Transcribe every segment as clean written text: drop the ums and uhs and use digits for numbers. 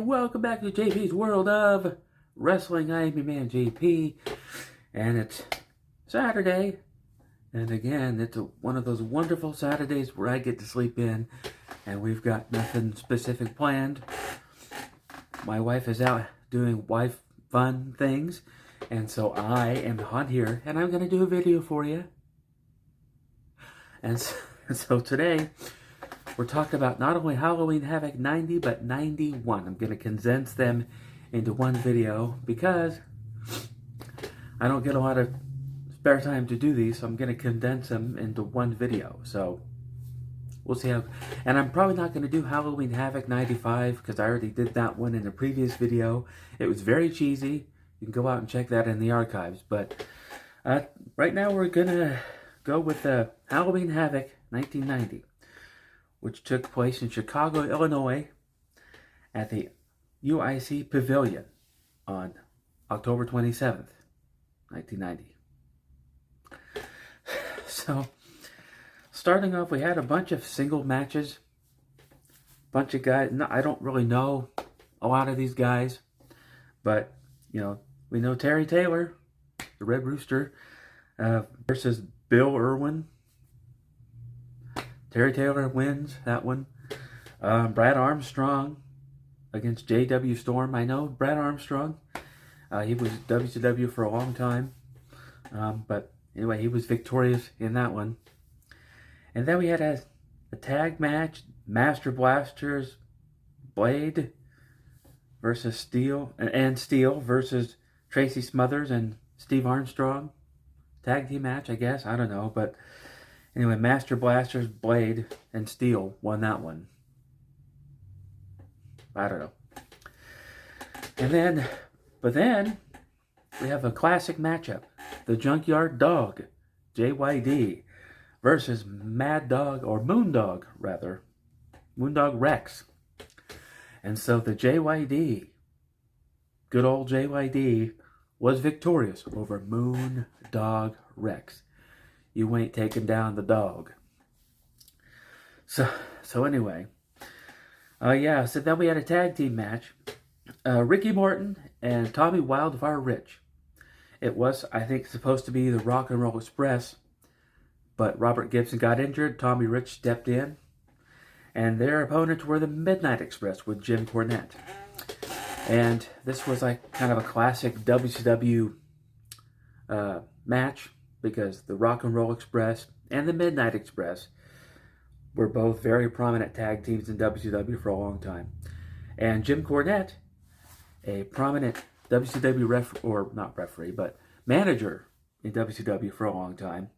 welcome back to J.P.'s World of Wrestling. I am your man J.P. and it's Saturday. And again, it's one of those wonderful Saturdays where I get to sleep in and we've got nothing specific planned. My wife is out doing wife fun things, and so I am on here and I'm going to do a video for you. And so today, we're talking about not only Halloween Havoc 90, but 91. I'm going to condense them into one video because I don't get a lot of spare time to do these, so I'm going to condense them into one video. So we'll see how. And I'm probably not going to do Halloween Havoc 95 because I already did that one in a previous video. It was very cheesy. You can go out and check that in the archives. But right now we're going to go with Halloween Havoc 1990. Which took place in Chicago, Illinois, at the UIC Pavilion on October 27th, 1990. So, starting off, we had a bunch of single matches. Bunch of guys. No, I don't really know a lot of these guys, but, you know, we know Terry Taylor, the Red Rooster, versus Bill Irwin. Terry Taylor wins that one. Brad Armstrong against J.W. Storm. I know Brad Armstrong. He was WCW for a long time. But anyway, he was victorious in that one. And then we had a tag match. Master Blasters, Blade versus Steel. And Steel versus Tracy Smothers and Steve Armstrong. Tag team match, I guess. I don't know. But anyway, Master Blasters, Blade, and Steel won that one. I don't know. But then, we have a classic matchup. The Junkyard Dog, JYD, versus Mad Dog, or Moondog, rather. Moondog Rex. And so the JYD, good old JYD, was victorious over Moondog Rex. You ain't taking down the dog. So anyway. So then we had a tag team match. Ricky Morton and Tommy Wildfire Rich. It was, I think, supposed to be the Rock and Roll Express. But Robert Gibson got injured. Tommy Rich stepped in. And their opponents were the Midnight Express with Jim Cornette. And this was like kind of a classic WCW match. Because the Rock and Roll Express and the Midnight Express were both very prominent tag teams in WCW for a long time. And Jim Cornette, a prominent WCW manager in WCW for a long time.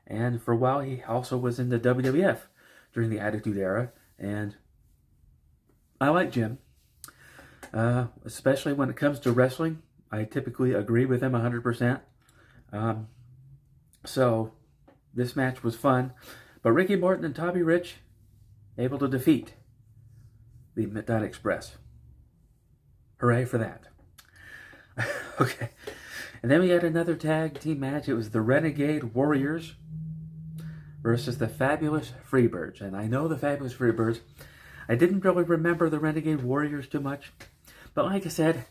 And for a while, he also was in the WWF during the Attitude Era. And I like Jim, especially when it comes to wrestling. I typically agree with him 100%. So, this match was fun. But Ricky Morton and Tommy Rich able to defeat the Midnight Express. Hooray for that. Okay. And then we had another tag team match. It was the Renegade Warriors versus the Fabulous Freebirds. And I know the Fabulous Freebirds. I didn't really remember the Renegade Warriors too much. But like I said,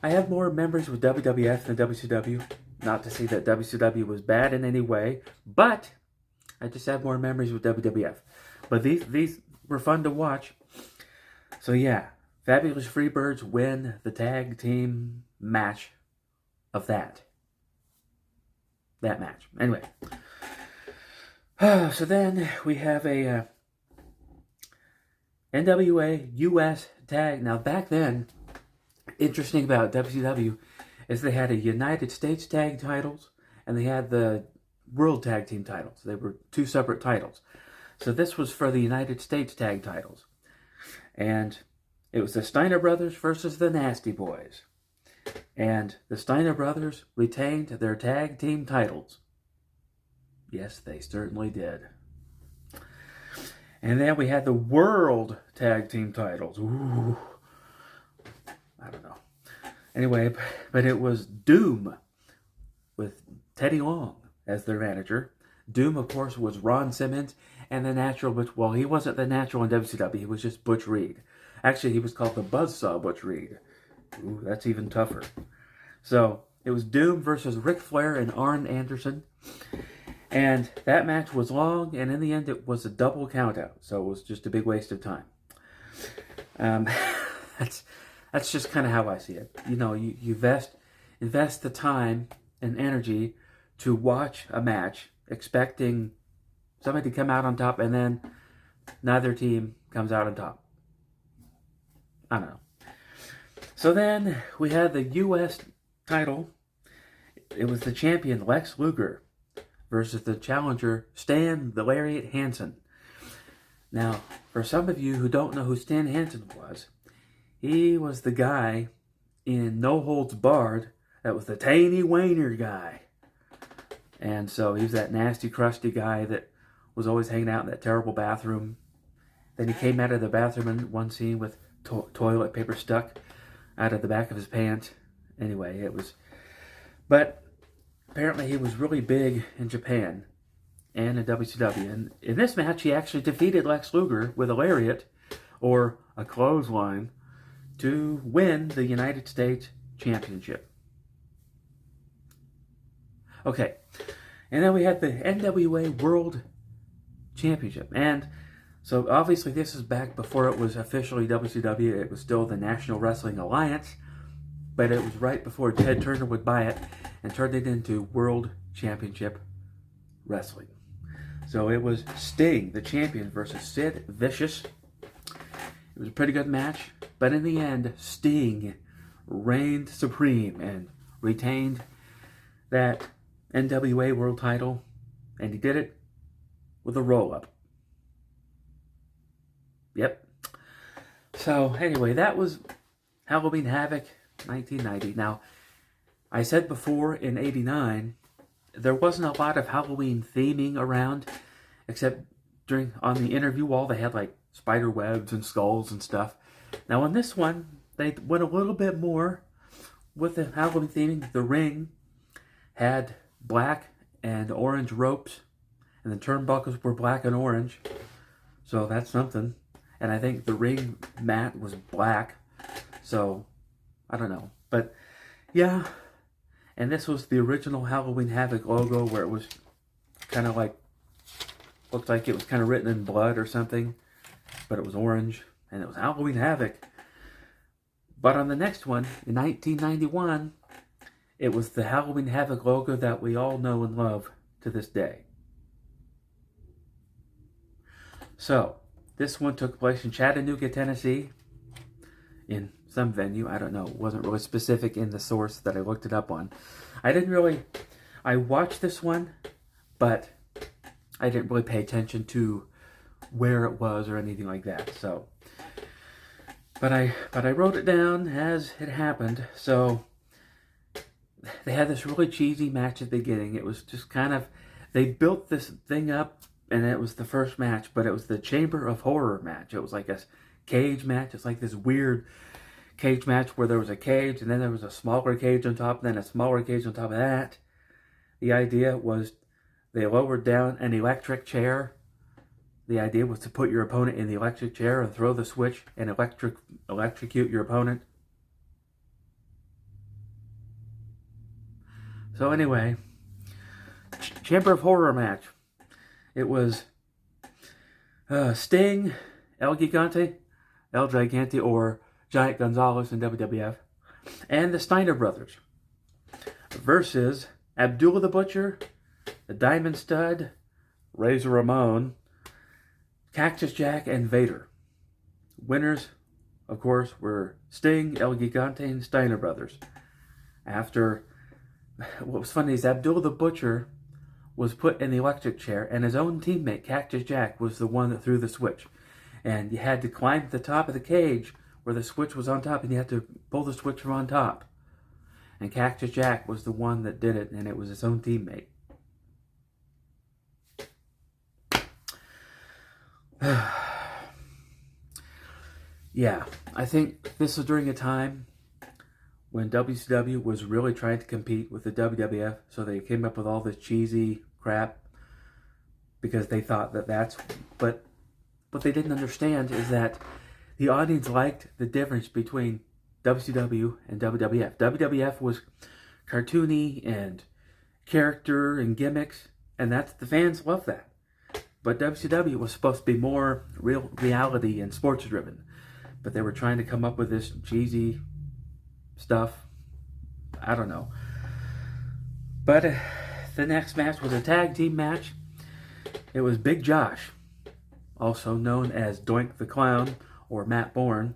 I have more memories with WWF than WCW. Not to say that WCW was bad in any way, but I just have more memories with WWF. But these were fun to watch. So yeah, Fabulous Freebirds win the tag team match of that match. Anyway, so then we have a NWA US tag. Now back then, interesting about WCW is they had a United States tag titles and they had the World Tag Team titles. They were two separate titles. So this was for the United States tag titles. And it was the Steiner Brothers versus the Nasty Boys. And the Steiner Brothers retained their tag team titles. Yes, they certainly did. And then we had the World Tag Team titles. Ooh. I don't know. Anyway, but it was Doom with Teddy Long as their manager. Doom, of course, was Ron Simmons, and the Natural, well, he wasn't the Natural in WCW, he was just Butch Reed. Actually, he was called the Buzzsaw Butch Reed. Ooh, that's even tougher. So it was Doom versus Ric Flair and Arn Anderson. And that match was long, and in the end it was a double countout. So it was just a big waste of time. That's just kind of how I see it. You know, you invest the time and energy to watch a match, expecting somebody to come out on top, and then neither team comes out on top. I don't know. So then we had the U.S. title. It was the champion Lex Luger versus the challenger Stan the Lariat Hansen. Now, for some of you who don't know who Stan Hansen was, he was the guy in No Holds Barred that was the Tiny Wainer guy. And so he was that nasty, crusty guy that was always hanging out in that terrible bathroom. Then he came out of the bathroom in one scene with toilet paper stuck out of the back of his pants. Anyway, it was... But apparently he was really big in Japan and in WCW. And in this match, he actually defeated Lex Luger with a lariat, or a clothesline, to win the United States Championship. Okay, and then we had the NWA World Championship. And so obviously this is back before it was officially WCW. It was still the National Wrestling Alliance, but it was right before Ted Turner would buy it and turn it into World Championship Wrestling. So it was Sting, the champion, versus Sid Vicious. It was a pretty good match, but in the end, Sting reigned supreme and retained that NWA World title, and he did it with a roll-up. Yep. So anyway, that was Halloween Havoc 1990. Now, I said before in 89, there wasn't a lot of Halloween theming around, except on the interview wall, they had like spider webs and skulls and stuff. Now on this one, they went a little bit more with the Halloween theming. The ring had black and orange ropes, and the turnbuckles were black and orange. So that's something. And I think the ring mat was black. So, I don't know. But, yeah. And this was the original Halloween Havoc logo, where it was kind of like, looked like it was kind of written in blood or something. But it was orange, and it was Halloween Havoc. But on the next one, in 1991, it was the Halloween Havoc logo that we all know and love to this day. So, this one took place in Chattanooga, Tennessee, in some venue. I don't know. It wasn't really specific in the source that I looked it up on. I watched this one, but I didn't really pay attention to where it was or anything like that. So, but I wrote it down as it happened. So, they had this really cheesy match at the beginning. It was just kind of, they built this thing up, and it was the first match, but it was the Chamber of Horror match. It was like a cage match. It's like this weird cage match where there was a cage, and then there was a smaller cage on top, and then a smaller cage on top of that. The idea was they lowered down an electric chair. The idea was to put your opponent in the electric chair and throw the switch and electrocute your opponent. So anyway, Chamber of Horror match. It was Sting, El Gigante, or Giant Gonzalez in WWF, and the Steiner Brothers versus Abdullah the Butcher, the Diamond Stud, Razor Ramon, Cactus Jack, and Vader. Winners, of course, were Sting, El Gigante, and Steiner Brothers. After, what was funny is Abdullah the Butcher was put in the electric chair, and his own teammate, Cactus Jack, was the one that threw the switch. And you had to climb to the top of the cage where the switch was on top, and you had to pull the switch from on top. And Cactus Jack was the one that did it, and it was his own teammate. Yeah, I think this was during a time when WCW was really trying to compete with the WWF, so they came up with all this cheesy crap because they thought that that's... But what they didn't understand is that the audience liked the difference between WCW and WWF. WWF was cartoony and character and gimmicks, and the fans loved that. But WCW was supposed to be more real reality and sports driven. But they were trying to come up with this cheesy stuff. I don't know. But the next match was a tag team match. It was Big Josh, also known as Doink the Clown or Matt Bourne,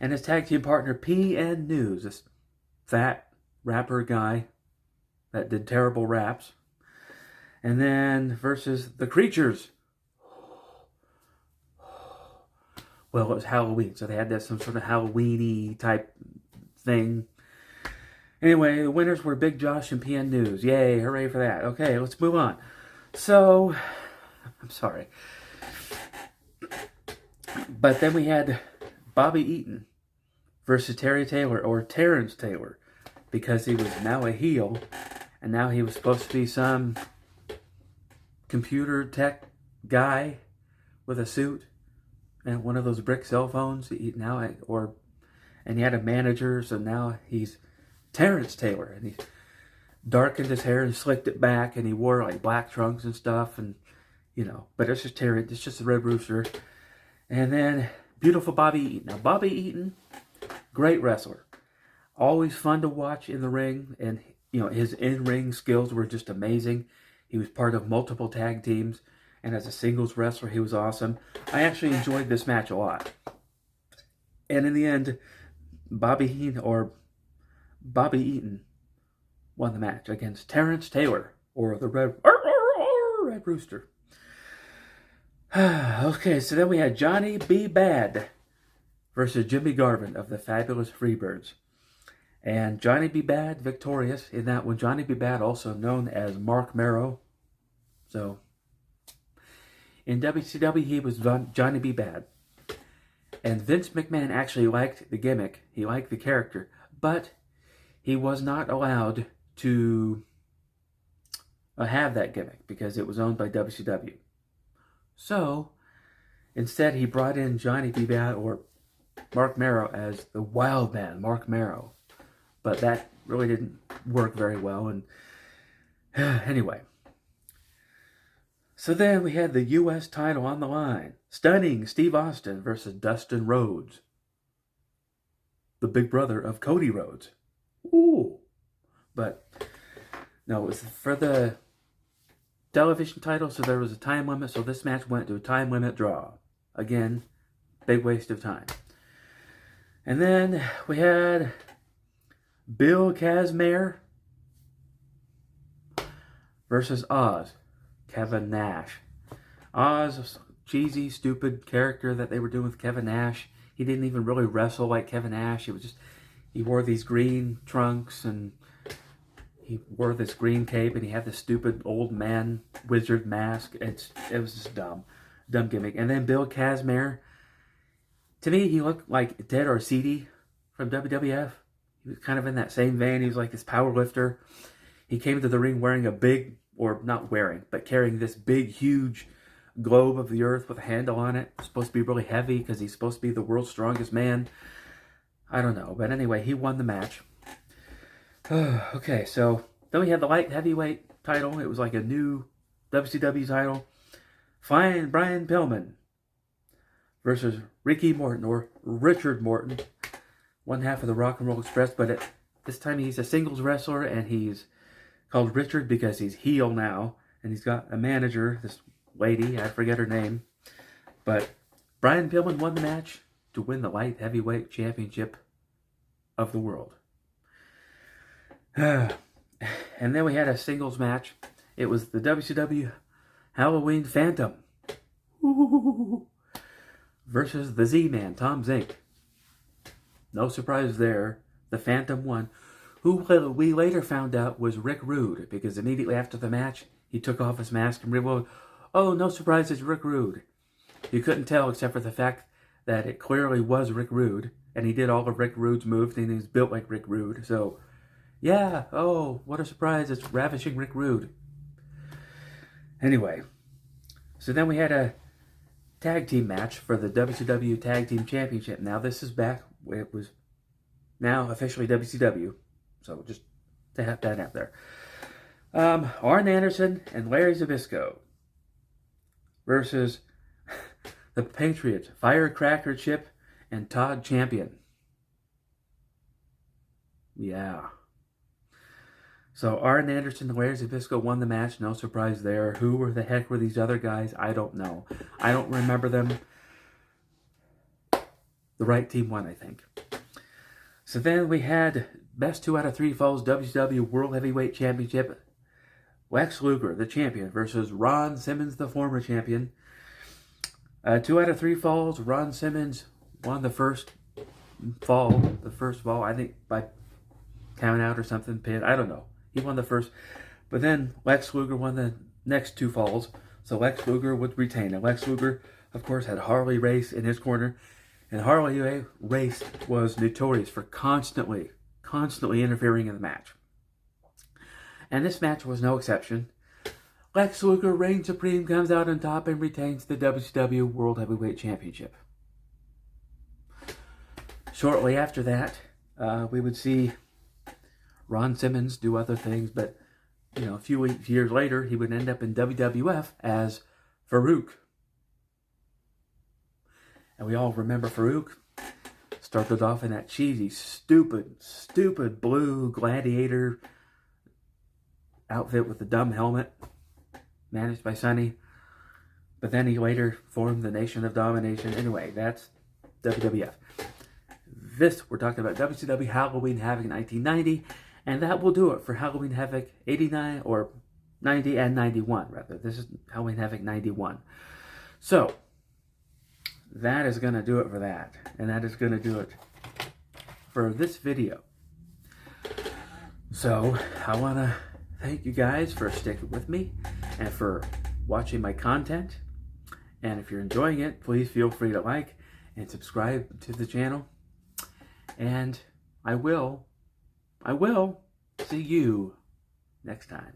and his tag team partner PN News, this fat rapper guy that did terrible raps. And then versus the Creatures. Well, it was Halloween, so they had that some sort of Halloween-y type thing. Anyway, the winners were Big Josh and PN News. Yay, hooray for that. Okay, let's move on. So, I'm sorry. But then we had Bobby Eaton versus Terry Taylor, or Terrence Taylor, because he was now a heel, and now he was supposed to be some computer tech guy with a suit and one of those brick cell phones. And he had a manager, so now he's Terrence Taylor, and he darkened his hair and slicked it back, and he wore like black trunks and stuff, and but it's just Terrence, it's just the Red Rooster. And then beautiful Bobby Eaton. Now Bobby Eaton, great wrestler, always fun to watch in the ring, and his in-ring skills were just amazing. He was part of multiple tag teams, and as a singles wrestler, he was awesome. I actually enjoyed this match a lot. And in the end, Bobby Eaton won the match against Terrence Taylor, or the Red Rooster. Okay, so then we had Johnny B. Bad versus Jimmy Garvin of the Fabulous Freebirds. And Johnny B. Bad victorious in that one. Johnny B. Bad, also known as Mark Marrow. So, in WCW, he was Johnny B. Bad. And Vince McMahon actually liked the gimmick. He liked the character. But he was not allowed to have that gimmick because it was owned by WCW. So, instead he brought in Johnny B. Bad, or Mark Marrow, as the Wild Man, Mark Marrow. But that really didn't work very well. And anyway. So then we had the U.S. title on the line. Stunning Steve Austin versus Dustin Rhodes, the big brother of Cody Rhodes. Ooh. But, no, it was for the television title, so there was a time limit, so this match went to a time limit draw. Again, big waste of time. And then we had Bill Kazmaier versus Oz, Kevin Nash. Oz was a cheesy, stupid character that they were doing with Kevin Nash. He didn't even really wrestle like Kevin Nash. He wore these green trunks, and he wore this green cape, and he had this stupid old man wizard mask. It was just dumb gimmick. And then Bill Kazmaier, to me, he looked like Ted Arcidi from WWF. He was kind of in that same vein. He was like this power lifter. He came to the ring wearing carrying this big, huge globe of the earth with a handle on it. It's supposed to be really heavy because he's supposed to be the world's strongest man. I don't know. But anyway, he won the match. Okay, so then we had the light heavyweight title. It was like a new WCW title. Brian Pillman versus Ricky Morton, or Richard Morton, one half of the Rock and Roll Express. But this time he's a singles wrestler, and he's called Richard because he's heel now. And he's got a manager, this lady, I forget her name. But Brian Pillman won the match to win the light heavyweight championship of the world. And then we had a singles match. It was the WCW Halloween Phantom versus the Z-Man, Tom Zink. No surprise there. The Phantom won, who we later found out was Rick Rude, because immediately after the match, he took off his mask and revealed, oh, no surprise, it's Rick Rude. You couldn't tell except for the fact that it clearly was Rick Rude, and he did all of Rick Rude's moves, and he's built like Rick Rude, so yeah, oh, what a surprise, it's ravishing Rick Rude. Anyway, so then we had a tag team match for the WCW Tag Team Championship. Now this is back. It was now officially WCW. So just to have that out there. Arn Anderson and Larry Zbyszko versus the Patriots, Firecracker Chip and Todd Champion. Yeah. So Arn Anderson and Larry Zbyszko won the match. No surprise there. Who the heck were these other guys? I don't know. I don't remember them. The right team won, I think. So then we had best 2 out of 3 falls WCW World Heavyweight Championship. Lex Luger, the champion, versus Ron Simmons, the former champion. 2 out of 3 falls. Ron Simmons won the first fall. I think by count out or something, pin. I don't know. He won the first. But then Lex Luger won the next 2 falls. So Lex Luger would retain. And Lex Luger, of course, had Harley Race in his corner. And Harley Race was notorious for constantly interfering in the match. And this match was no exception. Lex Luger, reigns supreme, comes out on top and retains the WCW World Heavyweight Championship. Shortly after that, we would see Ron Simmons do other things, but a few years later, he would end up in WWF as Farouk. And we all remember Farouk. Started off in that cheesy, stupid blue gladiator outfit with the dumb helmet, managed by Sonny. But then he later formed the Nation of Domination. Anyway, that's WWF. We're talking about WCW Halloween Havoc in 1990. And that will do it for Halloween Havoc 89 or 90 and 91, rather. This is Halloween Havoc 91. So, that is going to do it for that. And that is going to do it for this video. So, I want to thank you guys for sticking with me and for watching my content. And if you're enjoying it, please feel free to like and subscribe to the channel. And I will see you next time.